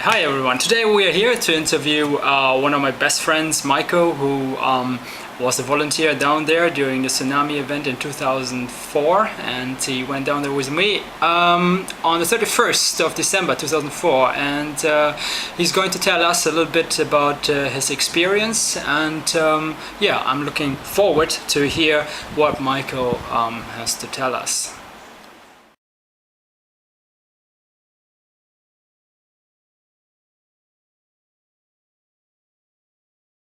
Hi everyone, today we are here to interview one of my best friends, Michael, who was a volunteer down there during the tsunami event in 2004, and he went down there with me on the 31st of December 2004, and he's going to tell us a little bit about his experience, and yeah, I'm looking forward to hear what Michael has to tell us.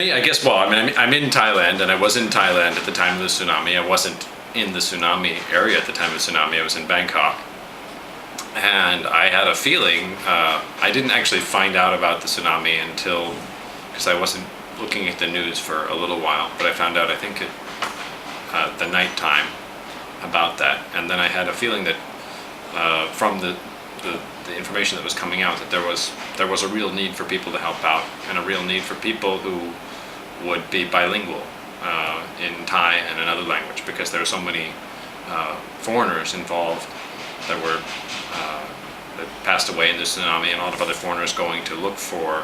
I guess, well, I'm in Thailand, and I was in Thailand at the time of the tsunami. I wasn't in the tsunami area at the time of the tsunami. I was in Bangkok. And I had a feeling, I didn't actually find out about the tsunami until, because I wasn't looking at the news for a little while, but I found out, I think, at the night time about that. And then I had a feeling that from the information that was coming out, that there was a real need for people to help out, and a real need for people who would be bilingual in Thai and another language, because there are so many foreigners involved that were that passed away in the tsunami, and a lot of other foreigners going to look for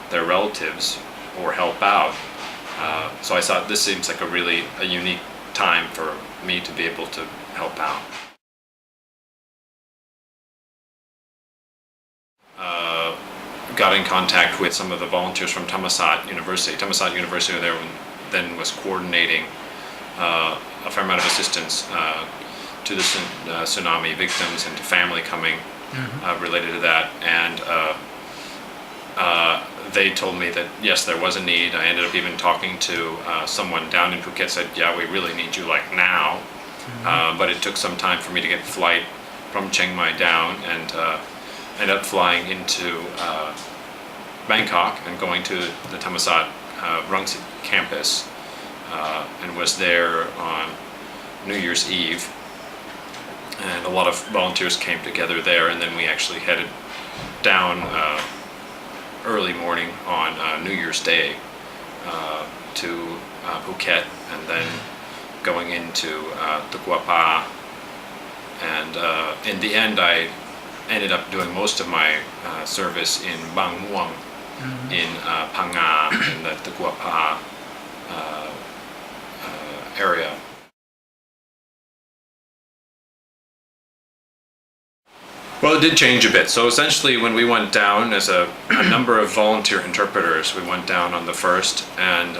their relatives or help out. So I thought this seems like a unique time for me to be able to help out. Got in contact with some of the volunteers from Thammasat University. Thammasat University there then was coordinating a fair amount of assistance to the tsunami victims and to family coming related to that. And they told me that yes, there was a need. I ended up even talking to someone down in Phuket, said, yeah, we really need you like now. But it took some time for me to get a flight from Chiang Mai down, and ended up flying into Bangkok and going to the Thammasat Rangsit campus, and was there on New Year's Eve. And a lot of volunteers came together there, and then we actually headed down early morning on New Year's Day to Phuket, and then going into Tukwapa. And in the end, I ended up doing most of my service in Bang Muang, in Phang in the Tukwapa area. Well, it did change a bit. So essentially, when we went down as a number of volunteer interpreters, we went down on the 1st, and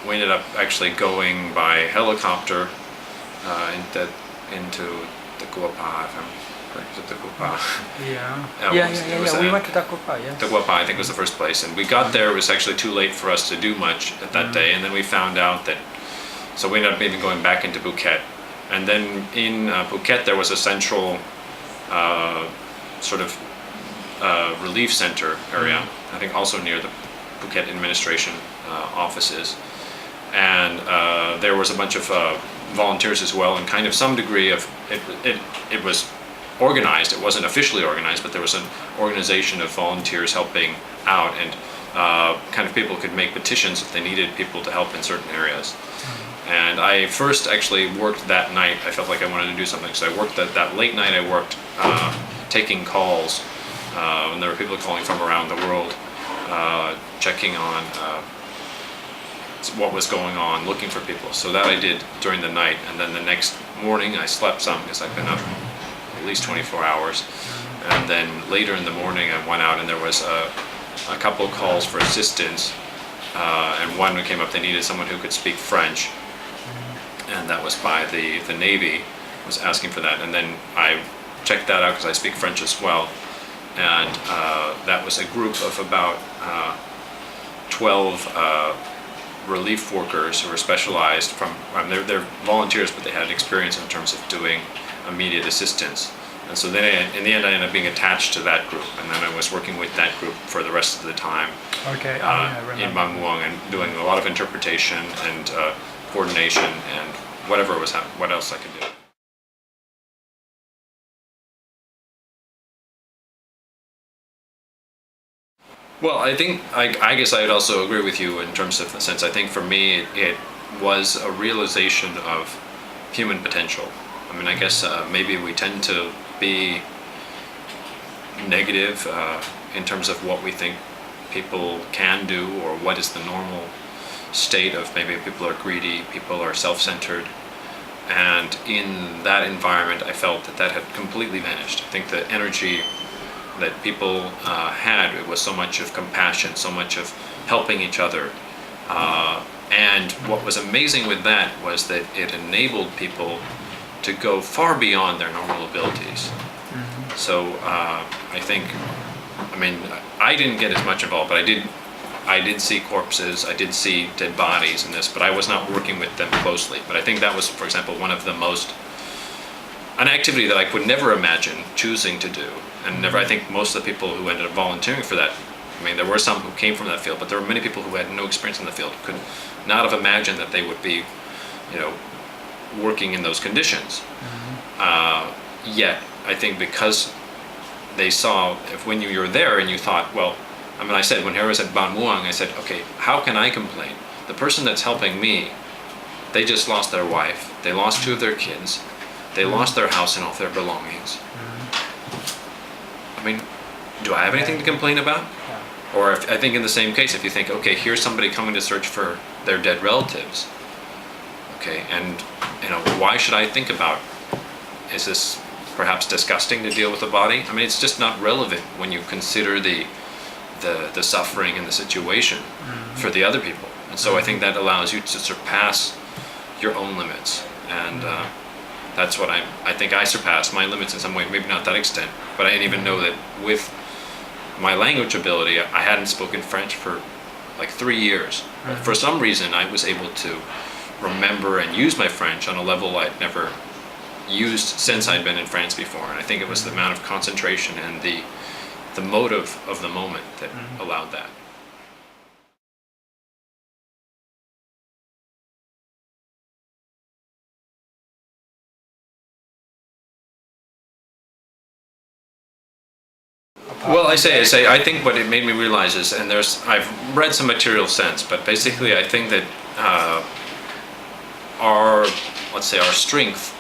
we ended up actually going by helicopter into Tukwapa. Yeah. We went to Takupa, yes. Takupa, I think, was the first place, and we got there. It was actually too late for us to do much at that day, and then we found out that. So we ended up even going back into Phuket, and then in Phuket there was a central sort of relief center area. I think also near the Phuket administration offices, and there was a bunch of volunteers as well, and kind of some degree of it was organized. It wasn't officially organized, but there was an organization of volunteers helping out, and kind of people could make petitions if they needed people to help in certain areas. And I first actually worked that night. I felt like I wanted to do something, so I worked that late night. I worked taking calls, and there were people calling from around the world, checking on what was going on, looking for people. So that I did during the night, and then the next morning I slept some, because I've been up at least 24 hours. And then later in the morning I went out, and there was a couple of calls for assistance, and one who came up, they needed someone who could speak French, and that was by the Navy, was asking for that. And then I checked that out because I speak French as well, and that was a group of about 12 relief workers who were specialized from, they're volunteers, but they had experience in terms of doing immediate assistance. And so then in the end I ended up being attached to that group, and then I was working with that group for the rest of the time in Bang Muang, and doing a lot of interpretation and coordination and what else I could do. Well, I think I guess I'd also agree with you in terms of the sense. I think for me it was a realization of human potential. I mean, I guess maybe we tend to be negative in terms of what we think people can do, or what is the normal state of maybe people are greedy, people are self-centered. And in that environment, I felt that that had completely vanished. I think the energy that people had, it was so much of compassion, so much of helping each other. And what was amazing with that was that it enabled people to go far beyond their normal abilities. So I think, I mean, I didn't get as much involved, but I did see corpses, I did see dead bodies in this, but I was not working with them closely. But I think that was, for example, one of the most, an activity that I could never imagine choosing to do. And never, I think most of the people who ended up volunteering for that, I mean, there were some who came from that field, but there were many people who had no experience in the field, could not have imagined that they would be, you know, working in those conditions. Yet, I think because they saw, if when you were there and you thought, well, I mean, I said, when I was at Ban Muang, I said, okay, how can I complain? The person that's helping me, they just lost their wife, they lost 2 of their kids, they lost their house and all their belongings. I mean, do I have anything to complain about? Or if, I think in the same case, if you think, okay, here's somebody coming to search for their dead relatives, okay, and you know, why should I think about, is this perhaps disgusting to deal with a body? I mean, it's just not relevant when you consider the suffering and the situation for the other people. And so I think that allows you to surpass your own limits. And that's what I think I surpassed my limits in some way, maybe not that extent, but I didn't even know that with my language ability, I hadn't spoken French for like 3 years. But for some reason, I was able to remember and use my French on a level I'd never used since I'd been in France before. And I think it was the amount of concentration and the motive of the moment that allowed that. Well, I think what it made me realize is, and I've read some material since, but basically I think that let's say our strength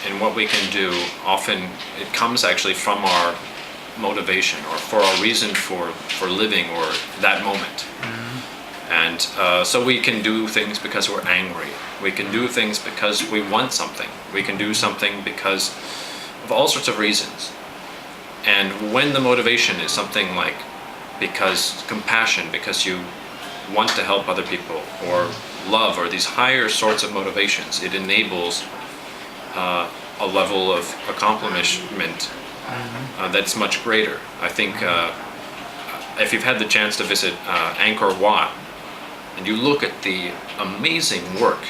in what we can do, often it comes actually from our motivation, or for our reason for living, or that moment. And so we can do things because we're angry. We can do things because we want something. We can do something because of all sorts of reasons. And when the motivation is something like because compassion, because you want to help other people, or love, or these higher sorts of motivations, it enables a level of accomplishment that's much greater. I think if you've had the chance to visit Angkor Wat, and you look at the amazing work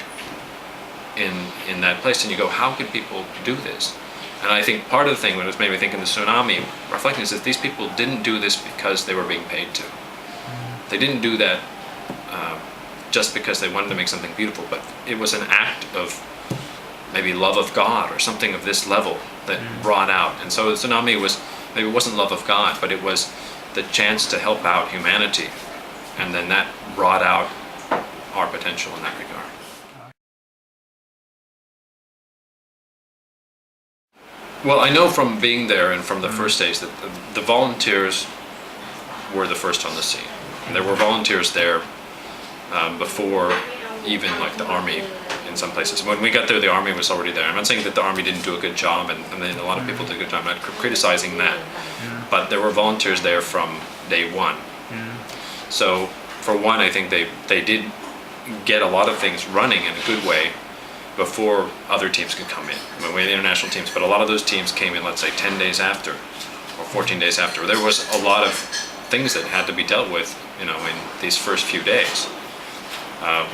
in that place, and you go, how could people do this? And I think part of the thing, what it made me think in the tsunami, reflecting, is that these people didn't do this because they were being paid to. They didn't do that just because they wanted to make something beautiful, but it was an act of maybe love of God, or something of this level that brought out. And so the tsunami was, maybe it wasn't love of God, but it was the chance to help out humanity. And then that brought out our potential in that regard. Well, I know from being there and from the first days that the volunteers were the first on the scene. And there were volunteers there before even like the army in some places. When we got there, the army was already there. I'm not saying that the army didn't do a good job, and then a lot of people did a good job. I'm not criticizing that. But there were volunteers there from day one. So for one, I think they did get a lot of things running in a good way before other teams could come in. I mean, we had international teams, but a lot of those teams came in, let's say, 10 days after, or 14 days after. There was a lot of things that had to be dealt with, you know, in these first few days.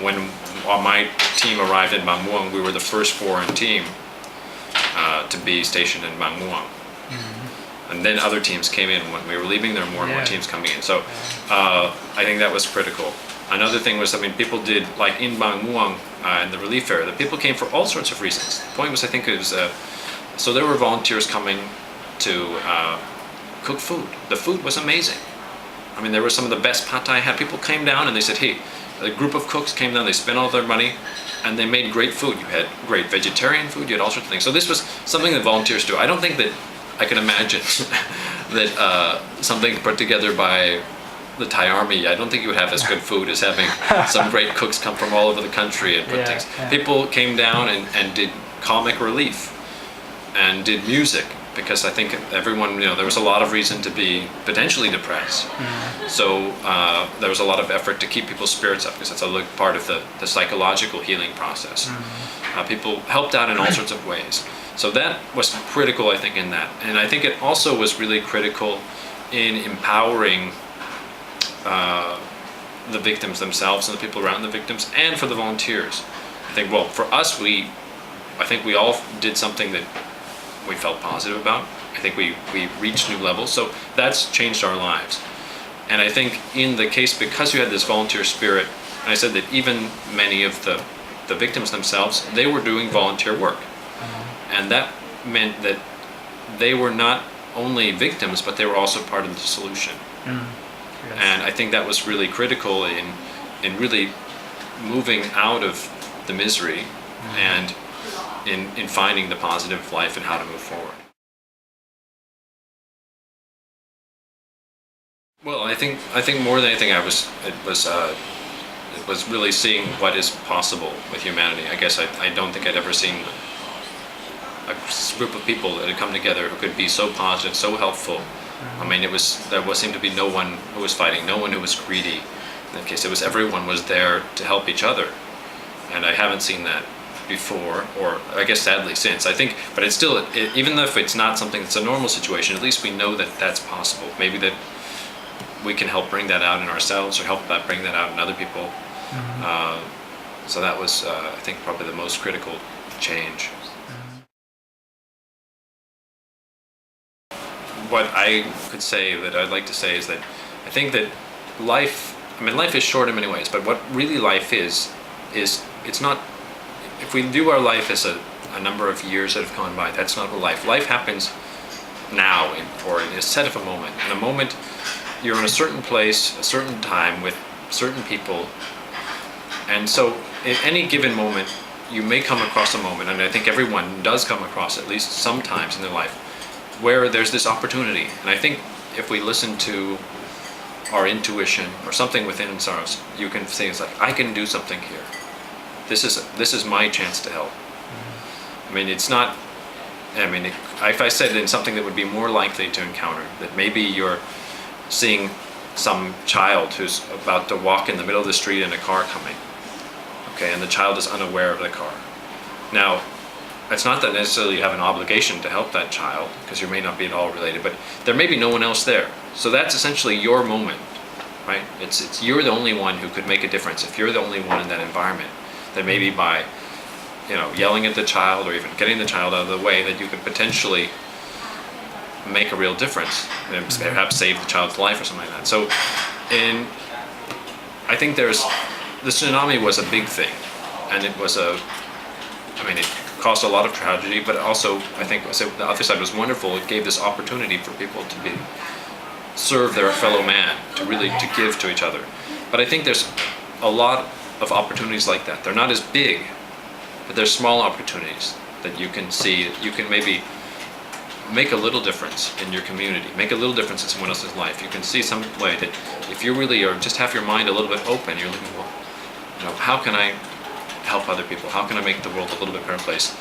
When my team arrived in Ban Muang, we were the first foreign team to be stationed in Ban Muang. And then other teams came in. When we were leaving, there were more and more teams coming in. So I think that was critical. Another thing was, I mean, people did, like in Ban Muang, in the relief area, the people came for all sorts of reasons. The point was, I think it was, so there were volunteers coming to cook food. The food was amazing. I mean, there were some of the best pad thai I had. People came down and they said, hey, a group of cooks came down, they spent all their money, and they made great food. You had great vegetarian food, you had all sorts of things. So this was something that volunteers do. I don't think that I can imagine that something put together by the Thai army, I don't think you would have as good food as having some great cooks come from all over the country and put things. People came down and did comic relief and did music, because I think everyone, there was a lot of reason to be potentially depressed. So there was a lot of effort to keep people's spirits up, because that's a part of the psychological healing process. People helped out in all sorts of ways. So that was critical, I think, in that. And I think it also was really critical in empowering the victims themselves and the people around the victims, and for the volunteers. I think, well, for us, I think we all did something that we felt positive about. I think we reached new levels, so that's changed our lives. And I think in the case, because you had this volunteer spirit, and I said that even many of the victims themselves, they were doing volunteer work. And that meant that they were not only victims, but they were also part of the solution. Yes. And I think that was really critical in really moving out of the misery and in finding the positive life and how to move forward. Well, I think more than anything, it was really seeing what is possible with humanity. I guess I don't think I'd ever seen a group of people that had come together who could be so positive, so helpful. I mean, there seemed to be no one who was fighting, no one who was greedy. In that case, everyone was there to help each other, and I haven't seen that before, or I guess sadly since. I think, but it's still, even if it's not something that's a normal situation, at least we know that that's possible. Maybe that we can help bring that out in ourselves, or help bring that out in other people. So that was, I think, probably the most critical change. What I could say, that I'd like to say, is that I think that life is short in many ways, but what really life is it's not, if we do our life as a number of years that have gone by, that's not what life. Life happens now, or in a set of a moment. In a moment, you're in a certain place, a certain time, with certain people, and so at any given moment, you may come across a moment, and I think everyone does come across at least sometimes in their life, where there's this opportunity. And I think if we listen to our intuition or something within ourselves, you can say, it's like, I can do something here. This is my chance to help. I mean, it's not, if I said in something that would be more likely to encounter, that maybe you're seeing some child who's about to walk in the middle of the street and a car coming, okay, and the child is unaware of the car. Now, it's not that necessarily you have an obligation to help that child, because you may not be at all related, but there may be no one else there. So that's essentially your moment, right? It's you're the only one who could make a difference. If you're the only one in that environment, then maybe by yelling at the child, or even getting the child out of the way, that you could potentially make a real difference, and perhaps save the child's life or something like that. So I think the tsunami was a big thing, and it caused a lot of tragedy, but also, I think, the other side was wonderful. It gave this opportunity for people to serve their fellow man, to give to each other. But I think there's a lot of opportunities like that. They're not as big, but they're small opportunities that you can see. You can maybe make a little difference in your community, make a little difference in someone else's life. You can see some way that if you really are, just have your mind a little bit open, you're looking, well, how can I help other people? How can I make the world a little bit better place?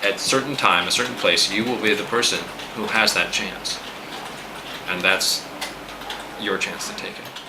At a certain time, a certain place, you will be the person who has that chance. And that's your chance to take it.